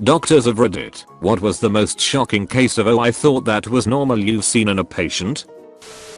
Doctors of Reddit, what was the most shocking case of I thought that was normal you've seen in a patient?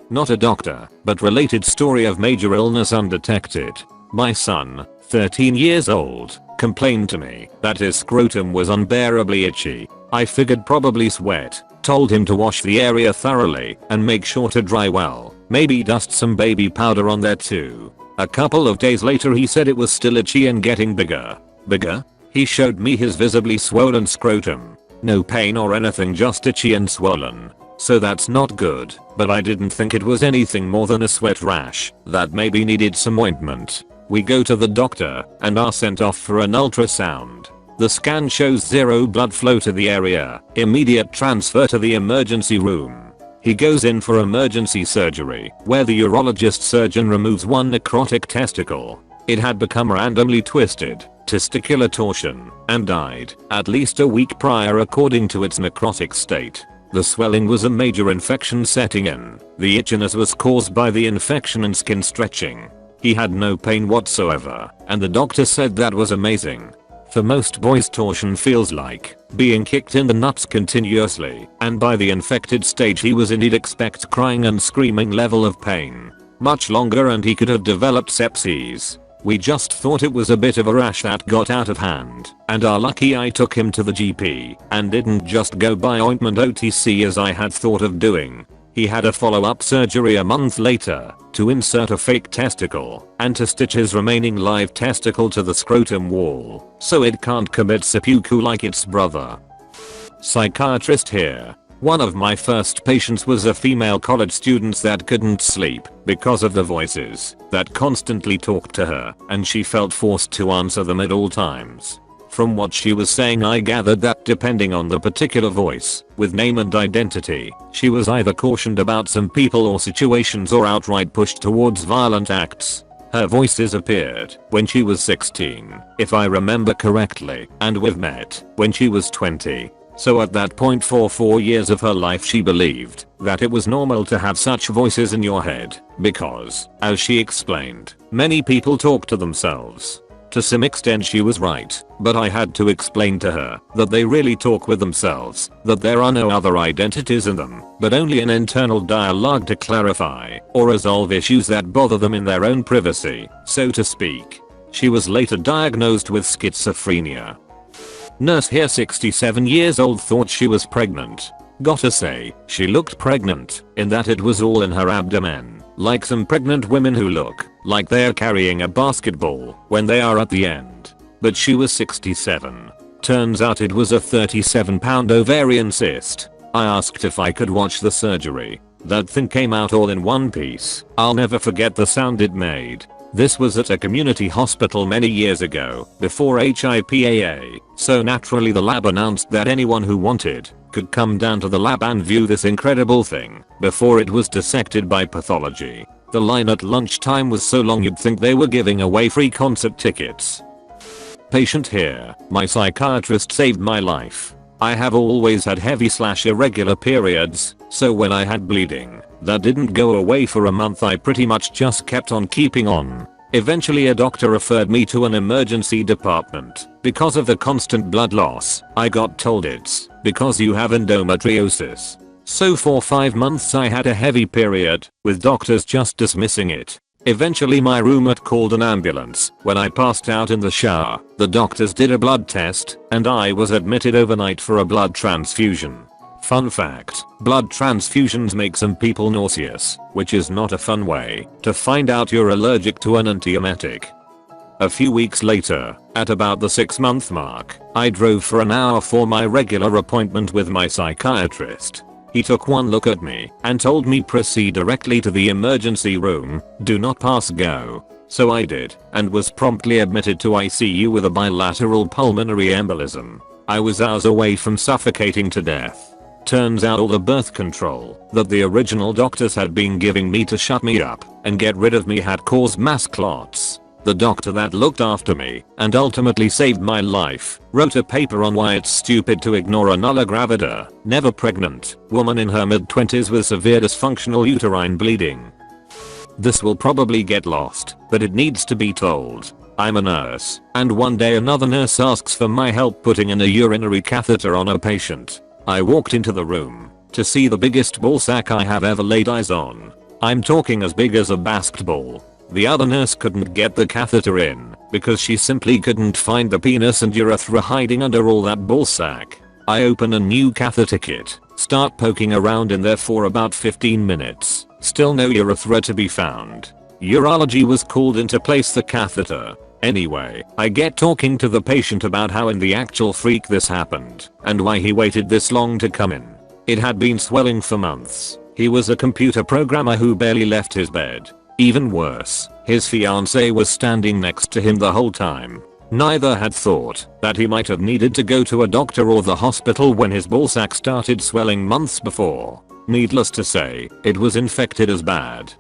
Not a doctor, but related story of major illness undetected. My son, 13 years old, complained to me that his scrotum was unbearably itchy. I figured probably sweat, told him to wash the area thoroughly and make sure to dry well, maybe dust some baby powder on there too. A couple of days later he said it was still itchy and getting bigger. Bigger? He showed me his visibly swollen scrotum. No pain or anything, just itchy and swollen. So that's not good, but I didn't think it was anything more than a sweat rash that maybe needed some ointment. We go to the doctor and are sent off for an ultrasound. The scan shows zero blood flow to the area, immediate transfer to the emergency room. He goes in for emergency surgery, where the urologist surgeon removes one necrotic testicle. It had become randomly twisted, testicular torsion, and died at least a week prior according to its necrotic state. The swelling was a major infection setting in. The itchiness was caused by the infection and skin stretching. He had no pain whatsoever, and the doctor said that was amazing. For most boys, torsion feels like being kicked in the nuts continuously, and by the infected stage he was indeed expect crying and screaming level of pain. Much longer and he could have developed sepsis. We just thought it was a bit of a rash that got out of hand, and are lucky I took him to the GP and didn't just go buy ointment OTC as I had thought of doing. He had a follow-up surgery a month later to insert a fake testicle and to stitch his remaining live testicle to the scrotum wall so it can't commit seppuku like its brother. Psychiatrist here. One of my first patients was a female college student that couldn't sleep because of the voices that constantly talked to her, and she felt forced to answer them at all times. From what she was saying, I gathered that depending on the particular voice, with name and identity, she was either cautioned about some people or situations or outright pushed towards violent acts. Her voices appeared when she was 16, if I remember correctly, and we've met when she was 20. So at that point for 4 years of her life she believed that it was normal to have such voices in your head because, as she explained, many people talk to themselves. To some extent she was right, but I had to explain to her that they really talk with themselves, that there are no other identities in them, but only an internal dialogue to clarify or resolve issues that bother them in their own privacy, so to speak. She was later diagnosed with schizophrenia. Nurse here, 67 years old, thought she was pregnant. Gotta say, she looked pregnant in that it was all in her abdomen, like some pregnant women who look like they're carrying a basketball when they are at the end. But she was 67. Turns out it was a 37-pound ovarian cyst. I asked if I could watch the surgery. That thing came out all in one piece. I'll never forget the sound it made. This was at a community hospital many years ago, before HIPAA, so naturally the lab announced that anyone who wanted could come down to the lab and view this incredible thing before it was dissected by pathology. The line at lunchtime was so long you'd think they were giving away free concert tickets. Patient here, my psychiatrist saved my life. I have always had heavy/irregular periods, so when I had bleeding that didn't go away for a month, I pretty much just kept on keeping on. Eventually a doctor referred me to an emergency department because of the constant blood loss. I got told it's because you have endometriosis. So for 5 months I had a heavy period, with doctors just dismissing it. Eventually my roommate called an ambulance when I passed out in the shower. The doctors did a blood test and I was admitted overnight for a blood transfusion. Fun fact, blood transfusions make some people nauseous, which is not a fun way to find out you're allergic to an antiemetic. A few weeks later, at about the 6-month mark, I drove for an hour for my regular appointment with my psychiatrist. He took one look at me and told me proceed directly to the emergency room, do not pass go. So I did, and was promptly admitted to ICU with a bilateral pulmonary embolism. I was hours away from suffocating to death. Turns out all the birth control that the original doctors had been giving me to shut me up and get rid of me had caused mass clots. The doctor that looked after me and ultimately saved my life wrote a paper on why it's stupid to ignore a nulla gravida, never pregnant, woman in her mid-20s with severe dysfunctional uterine bleeding. This will probably get lost, but it needs to be told. I'm a nurse, and one day another nurse asks for my help putting in a urinary catheter on a patient. I walked into the room to see the biggest ballsack I have ever laid eyes on. I'm talking as big as a basketball. The other nurse couldn't get the catheter in because she simply couldn't find the penis and urethra hiding under all that ballsack. I open a new catheter kit, start poking around in there for about 15 minutes. Still no urethra to be found. Urology was called in to place the catheter. Anyway, I get talking to the patient about how in the actual freak this happened and why he waited this long to come in. It had been swelling for months. He was a computer programmer who barely left his bed. Even worse, his fiancée was standing next to him the whole time. Neither had thought that he might have needed to go to a doctor or the hospital when his ballsack started swelling months before. Needless to say, it was infected as bad.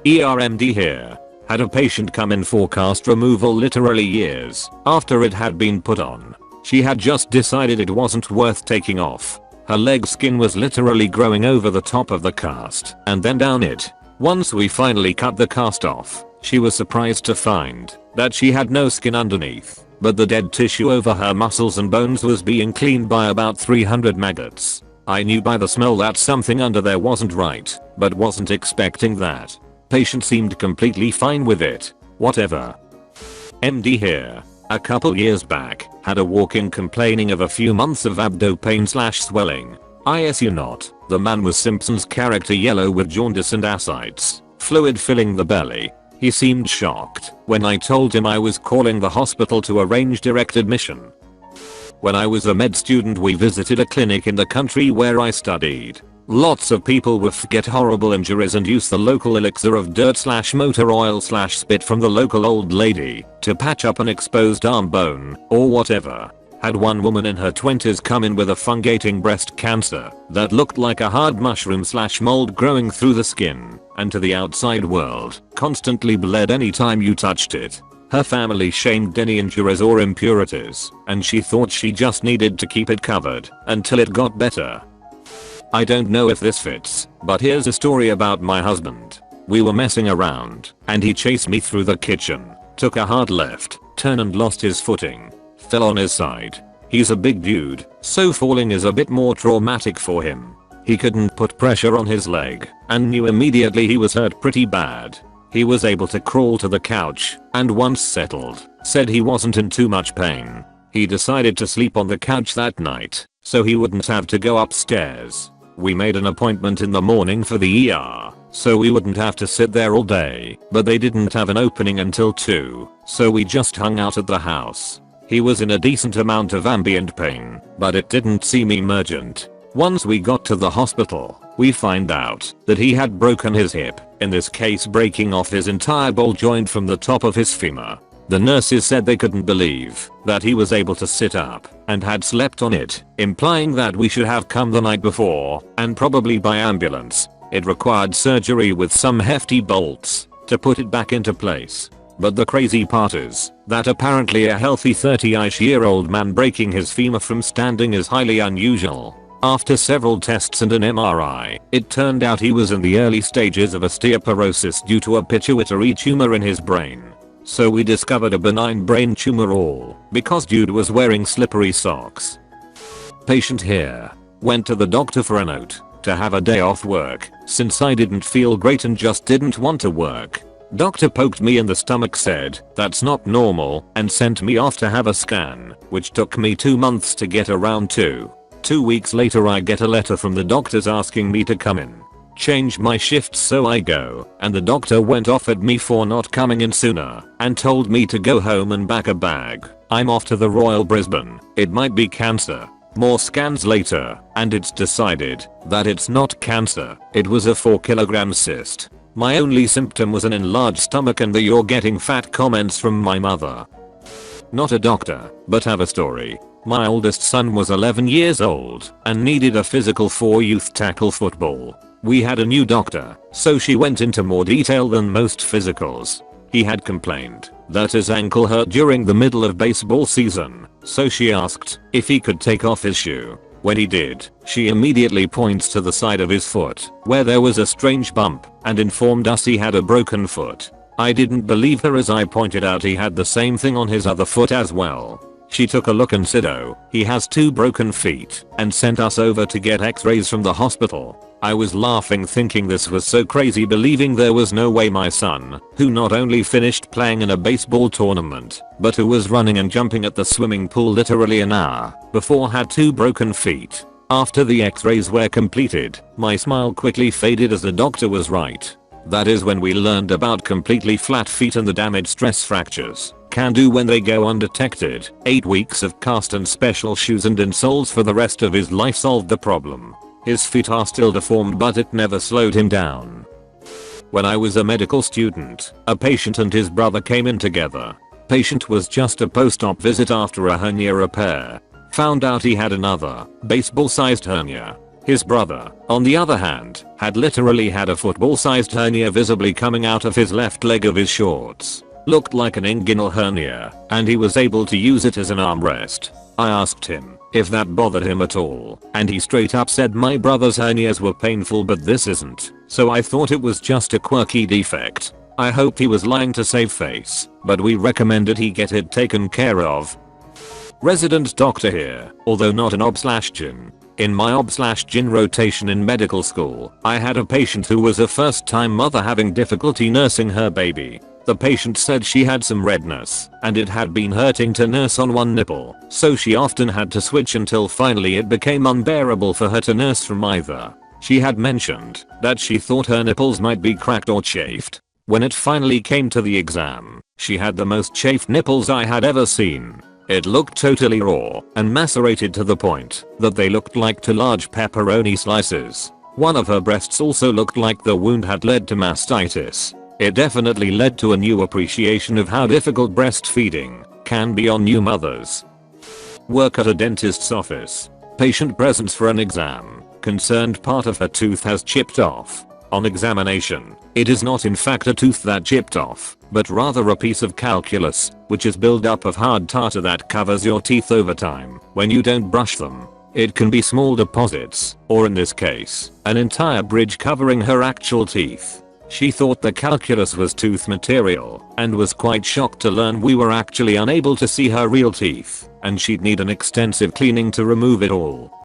ERMD here. Had a patient come in for cast removal literally years after it had been put on. She had just decided it wasn't worth taking off. Her leg skin was literally growing over the top of the cast and then down it. Once we finally cut the cast off, she was surprised to find that she had no skin underneath, but the dead tissue over her muscles and bones was being cleaned by about 300 maggots. I knew by the smell that something under there wasn't right, but wasn't expecting that. Patient seemed completely fine with it. Whatever. MD here. A couple years back, had a walk-in complaining of a few months of abdo pain / swelling. ISU not. The man was Simpson's character yellow with jaundice and ascites, fluid filling the belly. He seemed shocked when I told him I was calling the hospital to arrange direct admission. When I was a med student we visited a clinic in the country where I studied. Lots of people would get horrible injuries and use the local elixir of dirt / motor oil / spit from the local old lady to patch up an exposed arm bone or whatever. Had one woman in her 20s come in with a fungating breast cancer that looked like a hard mushroom / mold growing through the skin and to the outside world constantly bled anytime you touched it. Her family shamed any injuries or impurities and she thought she just needed to keep it covered until it got better. I don't know if this fits, but here's a story about my husband. We were messing around and he chased me through the kitchen, took a hard left turn and lost his footing. Fell on his side. He's a big dude, so falling is a bit more traumatic for him. He couldn't put pressure on his leg and knew immediately he was hurt pretty bad. He was able to crawl to the couch and once settled, said he wasn't in too much pain. He decided to sleep on the couch that night so he wouldn't have to go upstairs. We made an appointment in the morning for the ER so we wouldn't have to sit there all day, but they didn't have an opening until 2, so we just hung out at the house. He was in a decent amount of ambient pain, but it didn't seem emergent. Once we got to the hospital, we find out that he had broken his hip, in this case breaking off his entire ball joint from the top of his femur. The nurses said they couldn't believe that he was able to sit up and had slept on it, implying that we should have come the night before and probably by ambulance. It required surgery with some hefty bolts to put it back into place. But the crazy part is that apparently a healthy 30-ish-year-old man breaking his femur from standing is highly unusual. After several tests and an MRI, it turned out he was in the early stages of osteoporosis due to a pituitary tumor in his brain. So we discovered a benign brain tumor all because dude was wearing slippery socks. Patient here. Went to the doctor for a note to have a day off work since I didn't feel great and just didn't want to work. Doctor poked me in the stomach, said that's not normal and sent me off to have a scan, which took me 2 months to get around to. 2 weeks later I get a letter from the doctors asking me to come in. Change my shifts, so I go, and the doctor went off at me for not coming in sooner and told me to go home and pack a bag. I'm off to the Royal Brisbane. It might be cancer. More scans later, and it's decided that it's not cancer. It was a 4-kilogram cyst. My only symptom was an enlarged stomach and the "you're getting fat" comments from my mother. Not a doctor, but have a story. My oldest son was 11 years old and needed a physical for youth tackle football. We had a new doctor, so she went into more detail than most physicals. He had complained that his ankle hurt during the middle of baseball season, so she asked if he could take off his shoe. When he did, she immediately points to the side of his foot, where there was a strange bump, and informed us he had a broken foot. I didn't believe her as I pointed out he had the same thing on his other foot as well. She took a look and said, "Oh, he has 2 broken feet," and sent us over to get x-rays from the hospital. I was laughing thinking this was so crazy, believing there was no way my son, who not only finished playing in a baseball tournament, but who was running and jumping at the swimming pool literally an hour before, had 2 broken feet. After the x-rays were completed, my smile quickly faded as the doctor was right. That is when we learned about completely flat feet and the damage stress fractures can do when they go undetected. 8 weeks of cast and special shoes and insoles for the rest of his life solved the problem. His feet are still deformed, but it never slowed him down. When I was a medical student, a patient and his brother came in together. Patient was just a post-op visit after a hernia repair. Found out he had another baseball-sized hernia. His brother, on the other hand, had literally had a football-sized hernia visibly coming out of his left leg of his shorts. Looked like an inguinal hernia, and he was able to use it as an armrest. I asked him if that bothered him at all, and he straight up said, "My brother's hernias were painful, but this isn't, so I thought it was just a quirky defect." I hoped he was lying to save face, but we recommended he get it taken care of. Resident doctor here, although not an ob/gyn. In my ob/gyn rotation in medical school, I had a patient who was a first-time mother having difficulty nursing her baby. The patient said she had some redness, and it had been hurting to nurse on one nipple, so she often had to switch until finally it became unbearable for her to nurse from either. She had mentioned that she thought her nipples might be cracked or chafed. When it finally came to the exam, she had the most chafed nipples I had ever seen. It looked totally raw and macerated to the point that they looked like 2 large pepperoni slices. One of her breasts also looked like the wound had led to mastitis. It definitely led to a new appreciation of how difficult breastfeeding can be on new mothers. Work at a dentist's office. Patient presents for an exam. Concerned part of her tooth has chipped off. On examination, it is not in fact a tooth that chipped off, but rather a piece of calculus, which is build-up of hard tartar that covers your teeth over time when you don't brush them. It can be small deposits, or in this case, an entire bridge covering her actual teeth. She thought the calculus was tooth material, and was quite shocked to learn we were actually unable to see her real teeth, and she'd need an extensive cleaning to remove it all.